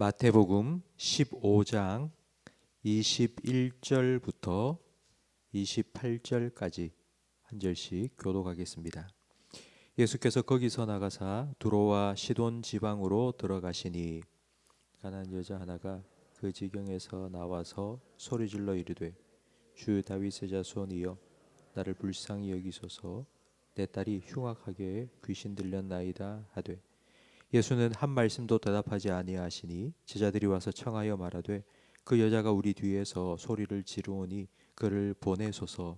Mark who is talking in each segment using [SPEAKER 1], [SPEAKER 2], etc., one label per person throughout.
[SPEAKER 1] 마태복음 15장 21절부터 28절까지 한 절씩 교독하겠습니다. 예수께서 거기서 나가사 두로와 시돈 지방으로 들어가시니 가난한 여자 하나가 그 지경에서 나와서 소리질러 이르되 주 다윗의 자손이여 나를 불쌍히 여기소서 내 딸이 흉악하게 귀신 들렸나이다 하되 예수는 한 말씀도 대답하지 아니하시니 제자들이 와서 청하여 말하되 그 여자가 우리 뒤에서 소리를 지르오니 그를 보내소서.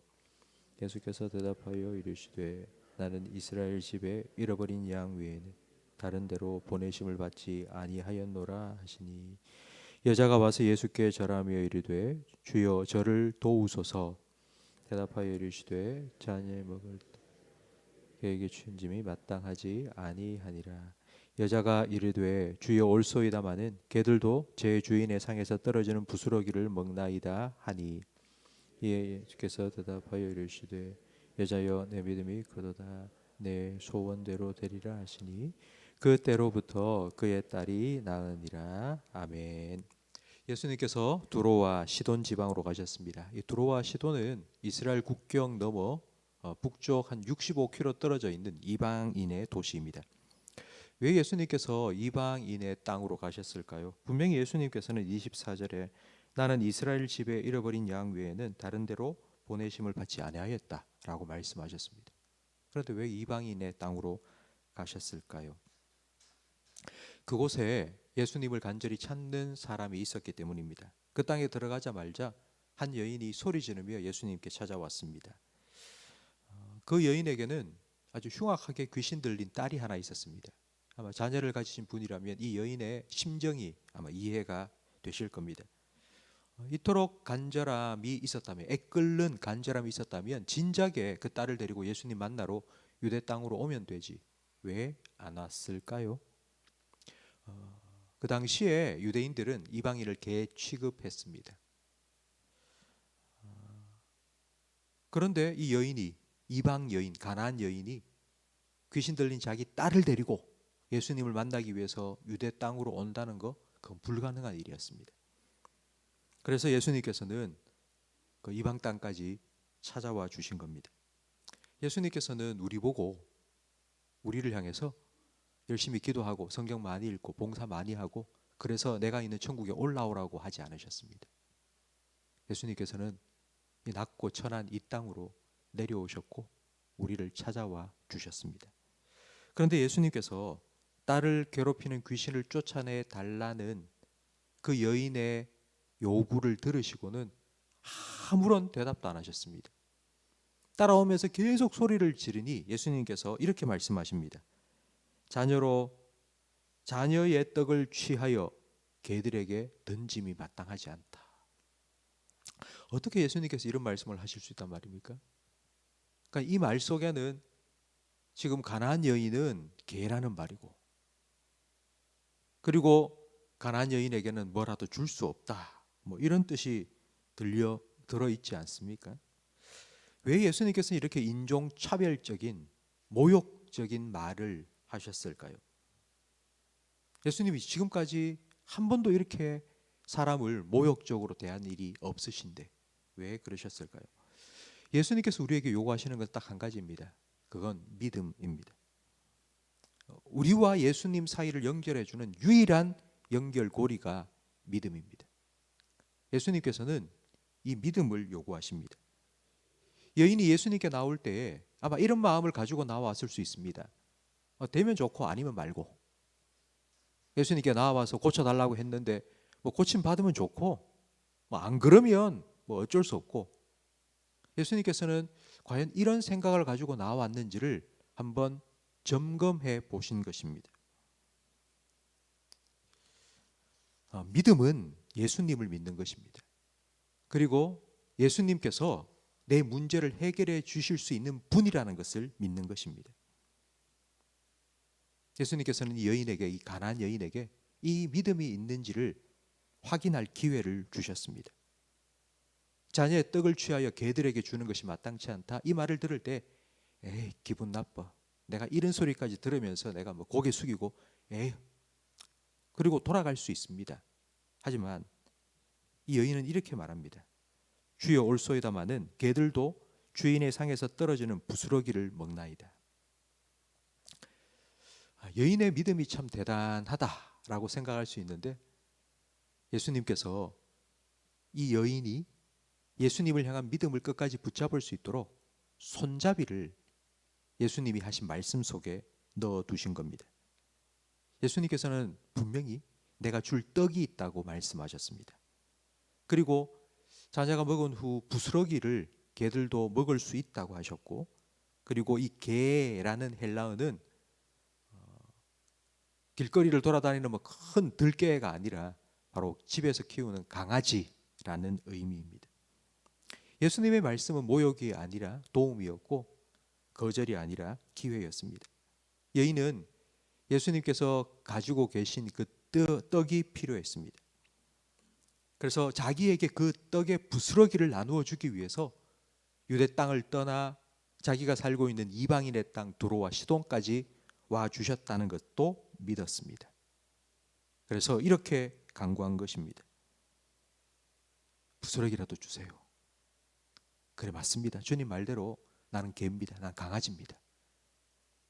[SPEAKER 1] 예수께서 대답하여 이르시되 나는 이스라엘 집에 잃어버린 양 외에는 다른 데로 보내심을 받지 아니하였노라 하시니 여자가 와서 예수께 절하며 이르되 주여 저를 도우소서. 대답하여 이르시되 자녀의 먹을 그에게 준 짐이 마땅하지 아니하니라. 여자가 이르되 주여 올소이다마는 개들도 제 주인의 상에서 떨어지는 부스러기를 먹나이다 하니 이에 예수께서 대답하여 이르시되 여자여 내 믿음이 그도다 내 소원대로 되리라 하시니 그때로부터 그의 딸이 나으니라. 아멘. 예수님께서 두로와 시돈 지방으로 가셨습니다. 이 두로와 시돈은 이스라엘 국경 넘어 북쪽 한 65km 떨어져 있는 이방인의 도시입니다. 왜 예수님께서 이방인의 땅으로 가셨을까요? 분명히 예수님께서는 24절에 나는 이스라엘 집에 잃어버린 양 외에는 다른 데로 보내심을 받지 아니하였다라고 말씀하셨습니다. 그런데 왜 이방인의 땅으로 가셨을까요? 그곳에 예수님을 간절히 찾는 사람이 있었기 때문입니다. 그 땅에 들어가자마자 한 여인이 소리 지르며 예수님께 찾아왔습니다. 그 여인에게는 아주 흉악하게 귀신 들린 딸이 하나 있었습니다. 아마 자녀를 가지신 분이라면 이 여인의 심정이 아마 이해가 되실 겁니다. 이토록 간절함이 있었다면, 애끓는 간절함이 있었다면 진작에 그 딸을 데리고 예수님 만나러 유대 땅으로 오면 되지 왜 안 왔을까요? 그 당시에 유대인들은 이방인을 개 취급했습니다. 그런데 이 여인이, 이방 여인, 가나안 여인이 귀신 들린 자기 딸을 데리고 예수님을 만나기 위해서 유대 땅으로 온다는 거, 그건 불가능한 일이었습니다. 그래서 예수님께서는 그 이방 땅까지 찾아와 주신 겁니다. 예수님께서는 우리 보고, 우리를 향해서 열심히 기도하고 성경 많이 읽고 봉사 많이 하고 그래서 내가 있는 천국에 올라오라고 하지 않으셨습니다. 예수님께서는 이 낮고 천한 이 땅으로 내려오셨고 우리를 찾아와 주셨습니다. 그런데 예수님께서 딸을 괴롭히는 귀신을 쫓아내 달라는 그 여인의 요구를 들으시고는 아무런 대답도 안 하셨습니다. 따라오면서 계속 소리를 지르니 예수님께서 이렇게 말씀하십니다. 자녀의 떡을 취하여 개들에게 던짐이 마땅하지 않다. 어떻게 예수님께서 이런 말씀을 하실 수 있단 말입니까? 그러니까 이 말 속에는 지금 가나안 여인은 개라는 말이고, 그리고 가나안 여인에게는 뭐라도 줄 수 없다, 뭐 이런 뜻이 들어있지 않습니까? 왜 예수님께서 이렇게 인종차별적인 모욕적인 말을 하셨을까요? 예수님이 지금까지 한 번도 이렇게 사람을 모욕적으로 대한 일이 없으신데 왜 그러셨을까요? 예수님께서 우리에게 요구하시는 건 딱 한 가지입니다. 그건 믿음입니다. 우리와 예수님 사이를 연결해주는 유일한 연결고리가 믿음입니다. 예수님께서는 이 믿음을 요구하십니다. 여인이 예수님께 나올 때에 아마 이런 마음을 가지고 나왔을 수 있습니다. 되면 좋고 아니면 말고. 예수님께 나와서 고쳐달라고 했는데 뭐 고침 받으면 좋고 뭐 안 그러면 뭐 어쩔 수 없고, 예수님께서는 과연 이런 생각을 가지고 나왔는지를 한번 점검해 보신 것입니다. 믿음은 예수님을 믿는 것입니다. 그리고 예수님께서 내 문제를 해결해 주실 수 있는 분이라는 것을 믿는 것입니다. 예수님께서는 이 여인에게, 이 가나안 여인에게 이 믿음이 있는지를 확인할 기회를 주셨습니다. 자녀의 떡을 취하여 개들에게 주는 것이 마땅치 않다, 이 말을 들을 때 에이 기분 나빠, 내가 이런 소리까지 들으면서 내가 뭐 고개 숙이고 에이 그리고 돌아갈 수 있습니다. 하지만 이 여인은 이렇게 말합니다. 주여 올소이다마는 개들도 주인의 상에서 떨어지는 부스러기를 먹나이다. 여인의 믿음이 참 대단하다라고 생각할 수 있는데, 예수님께서 이 여인이 예수님을 향한 믿음을 끝까지 붙잡을 수 있도록 손잡이를 예수님이 하신 말씀 속에 넣어 두신 겁니다. 예수님께서는 분명히 내가 줄 떡이 있다고 말씀하셨습니다. 그리고 자녀가 먹은 후 부스러기를 개들도 먹을 수 있다고 하셨고, 그리고 이 개라는 헬라어는 길거리를 돌아다니는 큰 들개가 아니라 바로 집에서 키우는 강아지라는 의미입니다. 예수님의 말씀은 모욕이 아니라 도움이었고, 거절이 아니라 기회였습니다. 여인은 예수님께서 가지고 계신 그 떡이 필요했습니다. 그래서 자기에게 그 떡의 부스러기를 나누어 주기 위해서 유대 땅을 떠나 자기가 살고 있는 이방인의 땅 두로와 시돈까지 와 주셨다는 것도 믿었습니다. 그래서 이렇게 간구한 것입니다. 부스러기라도 주세요. 그래, 맞습니다. 주님 말대로 나는 개입니다. 난 강아지입니다.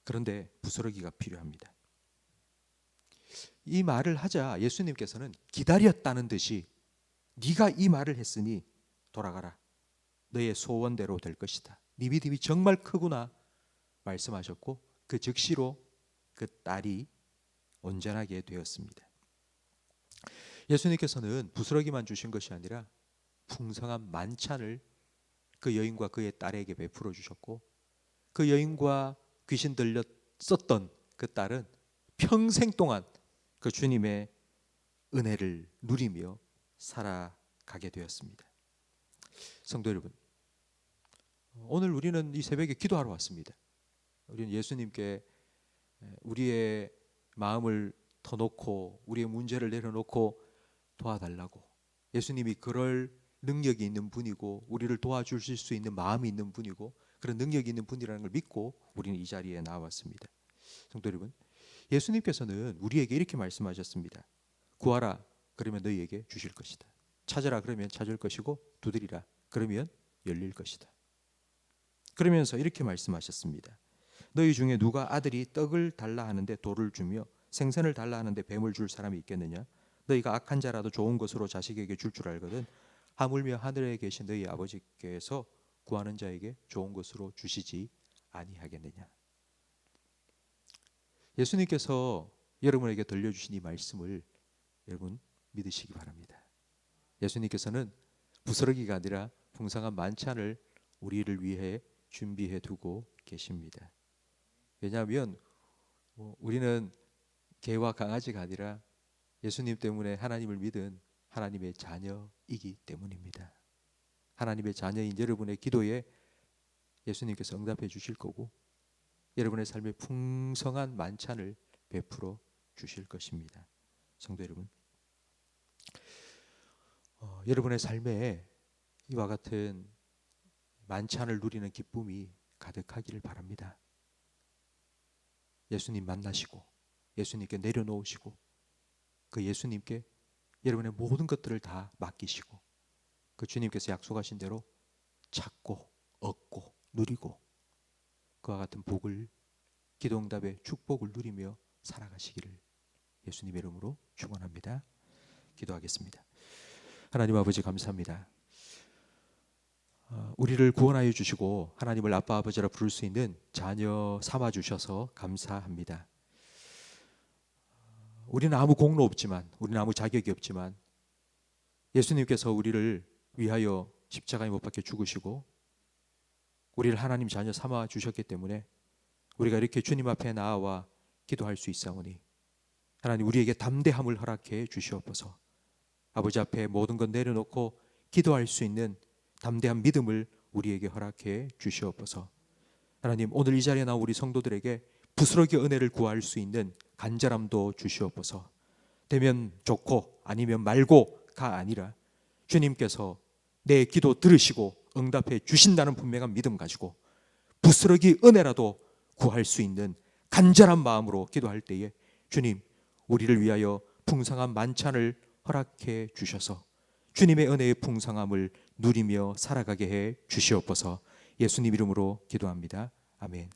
[SPEAKER 1] 그런데 부스러기가 필요합니다. 이 말을 하자 예수님께서는 기다렸다는 듯이 네가 이 말을 했으니 돌아가라. 너의 소원대로 될 것이다. 네 믿음이 정말 크구나 말씀하셨고, 그 즉시로 그 딸이 온전하게 되었습니다. 예수님께서는 부스러기만 주신 것이 아니라 풍성한 만찬을 그 여인과 그의 딸에게 베풀어 주셨고, 그 여인과 귀신 들렸었던 그 딸은 평생 동안 그 주님의 은혜를 누리며 살아가게 되었습니다. 성도 여러분, 오늘 우리는 이 새벽에 기도하러 왔습니다. 우리는 예수님께 우리의 마음을 터놓고 우리의 문제를 내려놓고 도와달라고, 예수님이 그럴 능력이 있는 분이고 우리를 도와주실 수 있는 마음이 있는 분이고 그런 능력이 있는 분이라는 걸 믿고 우리는 이 자리에 나왔습니다. 성도 여러분, 예수님께서는 우리에게 이렇게 말씀하셨습니다. 구하라 그러면 너희에게 주실 것이다. 찾으라 그러면 찾을 것이고, 두드리라 그러면 열릴 것이다. 그러면서 이렇게 말씀하셨습니다. 너희 중에 누가 아들이 떡을 달라 하는데 돌을 주며 생선을 달라 하는데 뱀을 줄 사람이 있겠느냐? 너희가 악한 자라도 좋은 것으로 자식에게 줄 줄 알거든 하물며 하늘에 계신 너희 아버지께서 구하는 자에게 좋은 것으로 주시지 아니하겠느냐? 예수님께서 여러분에게 들려주신 이 말씀을 여러분 믿으시기 바랍니다. 예수님께서는 부스러기가 아니라 풍성한 만찬을 우리를 위해 준비해 두고 계십니다. 왜냐하면 우리는 개와 강아지가 아니라 예수님 때문에 하나님을 믿은 하나님의 자녀이기 때문입니다. 하나님의 자녀인 여러분의 기도에 예수님께서 응답해 주실 거고, 여러분의 삶에 풍성한 만찬을 베풀어 주실 것입니다. 성도 여러분, 여러분의 삶에 이와 같은 만찬을 누리는 기쁨이 가득하기를 바랍니다. 예수님 만나시고 예수님께 내려놓으시고 그 예수님께 여러분의 모든 것들을 다 맡기시고 그 주님께서 약속하신 대로 찾고 얻고 누리고 그와 같은 복을, 기도응답의 축복을 누리며 살아가시기를 예수님의 이름으로 축원합니다. 기도하겠습니다. 하나님 아버지 감사합니다. 우리를 구원하여 주시고 하나님을 아빠 아버지라 부를 수 있는 자녀 삼아 주셔서 감사합니다. 우리는 아무 공로 없지만, 우리는 아무 자격이 없지만 예수님께서 우리를 위하여 십자가에 못 박혀 죽으시고 우리를 하나님 자녀 삼아 주셨기 때문에 우리가 이렇게 주님 앞에 나아와 기도할 수 있사오니 하나님 우리에게 담대함을 허락해 주시옵소서. 아버지 앞에 모든 것 내려놓고 기도할 수 있는 담대한 믿음을 우리에게 허락해 주시옵소서. 하나님 오늘 이 자리에 나온 우리 성도들에게 부스러기 은혜를 구할 수 있는 간절함도 주시옵소서. 되면 좋고 아니면 말고가 아니라 주님께서 내 기도 들으시고 응답해 주신다는 분명한 믿음 가지고 부스러기 은혜라도 구할 수 있는 간절한 마음으로 기도할 때에 주님 우리를 위하여 풍성한 만찬을 허락해 주셔서 주님의 은혜의 풍성함을 누리며 살아가게 해 주시옵소서. 예수님 이름으로 기도합니다. 아멘.